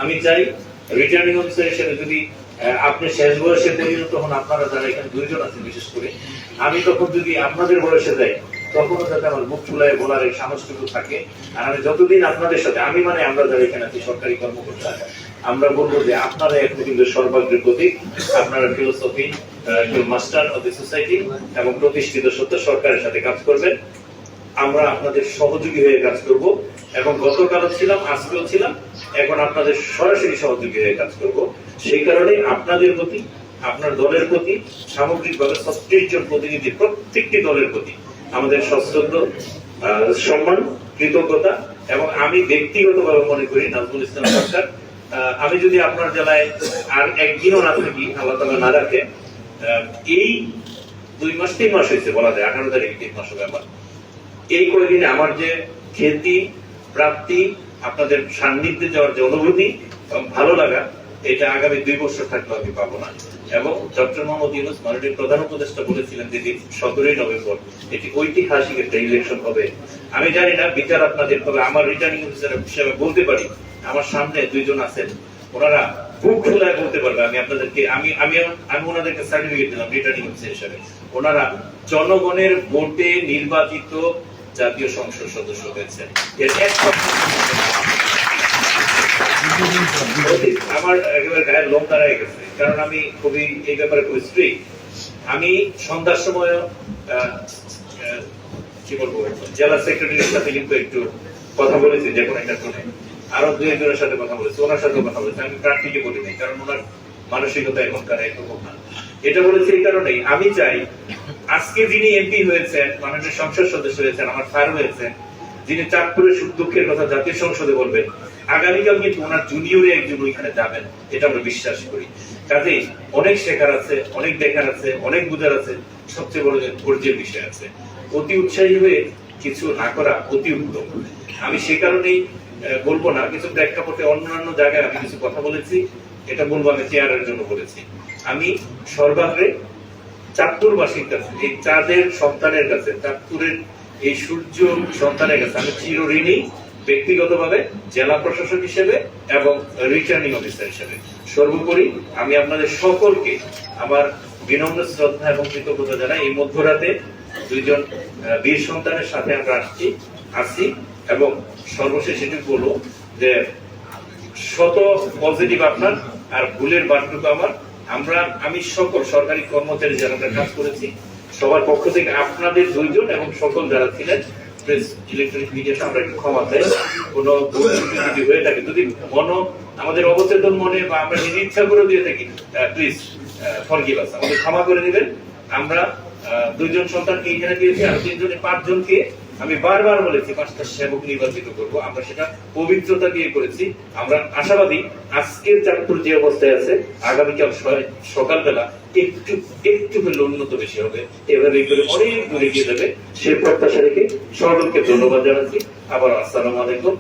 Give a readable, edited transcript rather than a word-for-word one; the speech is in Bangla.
আমি চাই রিটার্নিং অফিসার হিসেবে যদি আপনি শেষ বয়সে পরিণত হন, আপনারা যারা এখানে দুইজন আছেন বিশেষ করে, আমি তখন যদি আপনাদের বয়সে যাই তখনও যাতে আমার মুখ ফুলায় বলার এই সাহসটুকু থাকে। আর আমি যতদিন আপনাদের সাথে, আমি মানে আমরা যারা এখানে আছি সরকারি কর্মকর্তা, আমরা বলবো যে আপনারা একটা কিন্তু সর্বাগ্রের প্রতীক, আপনারা philosophy master of the society এবং প্রতিষ্ঠিত সত্য সরকারের সাথে কাজ করবেন। আমরা আপনাদের সহযোগী হয়ে কাজ করব এবং গতকালও ছিলাম, আজকেও ছিলাম, এখন আপনাদের সরাসরি সহযোগী হয়ে কাজ করব। সেই কারণে আপনাদের প্রতি, আপনার দলের প্রতি, সামগ্রিকভাবে 36 জন প্রতিনিধি প্রত্যেকটি দলের প্রতি আমাদের সশ্রদ্ধ সম্মান, কৃতজ্ঞতা। এবং আমি ব্যক্তিগতভাবে মনে করি নাজমুল ইসলাম সরকার, আমি যদি আপনার জেলায় আর একদিনও না থাকি, আল্লাহ তাআলা না রাখে, এই 2 মাস 3 মাস হয়েছে বলা যায়, 18 তারিখ 3 মাস হবে আমার, এই কয়েকদিনে আমার যে খ্যাতি, প্রাপ্তি, আপনাদের সান্নিধ্যে যাওয়ার যে অনুভূতি এবং ভালো লাগা, এটা আগামী 2 বছর থাকলেও আমি পাবো না। এবং ডক্টর মোহাম্মদ ইউনূস মাননীয় প্রধান উপদেষ্টা বলেছিলেন যে 17 নভেম্বর এটি ঐতিহাসিক একটা ইলেকশন হবে। আমি জানি না বিচার আপনাদের, তবে আমার রিটার্নিং অফিসার হিসেবে বলতে পারি, আমার সামনে 2 জন আছেন, ওনারা বুক খোলায় বলতে পারবে, আমি আপনাদেরকে আমি ওনাদেরকে সার্টিফিকেট দিলাম রিটার্নিং অফিসার হিসেবে, ওনারা জনগণের ভোটে নির্বাচিত জাতীয় সংসদ সদস্য হয়েছে। আমার একেবারে গায়ের লোম দাঁড়ায় গেছে, কারণ আমি খুবই এই ব্যাপারে খুবই স্ট্রিক্ট। আমি সন্ধ্যার সময় কি বলবো, জেলা সেক্রেটারির সাথে কিন্তু একটু কথা বলেছি, যে কোনো একটা টোনে, আরো 2 জনের সাথে কথা বলেছি, ওনার সাথেও কথা বলেছি। আমি প্রার্থীকে বলি নাই, কারণ ওনার মানসিকতা এখনকার একরকম না। এটা বলেছি এই কারণেই, আমি চাই আজকে যিনি এমপি হয়েছেন, মাননীয় সংসদ সদস্য হয়েছেন, আমার স্যার হয়েছেন, যিনি চাঁদপুরের সুখ দুঃখের কথা জাতীয় সংসদে বলবেন, আগামীকাল কিন্তু ওনার জুনিয়রে একজন ওইখানে যাবেন, এটা আমরা বিশ্বাস করি। কাজেই অনেক শেখার আছে, অনেক দেখার আছে, অনেক বুঝার আছে, সবচেয়ে বড় ধৈর্যের বিষয় আছে। অতি উৎসাহী হয়ে কিছু না করা অতি উত্তম। আমি সে কারণেই বলবো না, কিছু প্রেক্ষাপটে অন্যান্য জায়গায় আমি কিছু কথা বলেছি, এটা বলবো আমি চেয়ারের জন্য বলেছি। আমি সর্বাগ্রে চাঁদপুরবাসীর কাছে, এই চাঁদের সন্তানের কাছে, চাঁদপুরের এই সূর্য সন্তানের কাছে আমি চিরঋণী, ব্যক্তিগতভাবে, জেলা প্রশাসক হিসেবে এবং রিটার্নিং অফিসার হিসেবে। সর্বোপরি আমি আপনাদের সকলকে আমার বিনম্র শ্রদ্ধা এবং কৃতজ্ঞতা জানাই। এই মধ্যরাতে 2 জন বীর সন্তানের সাথে আমরা আসছি এবং সর্বশেষ এটুকু বলবো যে শত পজিটিভ আপনার আর ভুলের বাটটুকু আমার। আমি সকল সরকারি কর্মচারী যারা আমরা কাজ করেছি সবার পক্ষ থেকে আপনাদের 2 জন এবং সকল যারা ছিলেন প্রেস, ইলেকট্রনিক মিডিয়াতে আমরা একটু ক্ষমা চাই। কোনো ভুল যদি হয়ে থাকে, যদি আমাদের অবচেতন মনে বা আমরা নিজে ইচ্ছা করে দিয়ে থাকি, প্লিজ ফরগিভ আস, আমাদের ক্ষমা করে দিবেন। আমরা 2 জন সন্তানকে এখানে দিয়েছি, আর 3 জনে 5 জনকে আমি বারবার বলেছি 5টা সেবক নির্বাচিত করব, আমরা সেটা পবিত্রতা দিয়ে করেছি। আমরা আশাবাদী আজকের চাঁদপুর যে অবস্থায় আছে, আগামীকাল সকালবেলা একটু হলে উন্নত বেশি হবে, এভাবে করে অনেক দূরে গিয়ে যাবে। সে প্রত্যাশা রেখে সকলকে ধন্যবাদ জানাচ্ছি। আবার আসসালামু আলাইকুম।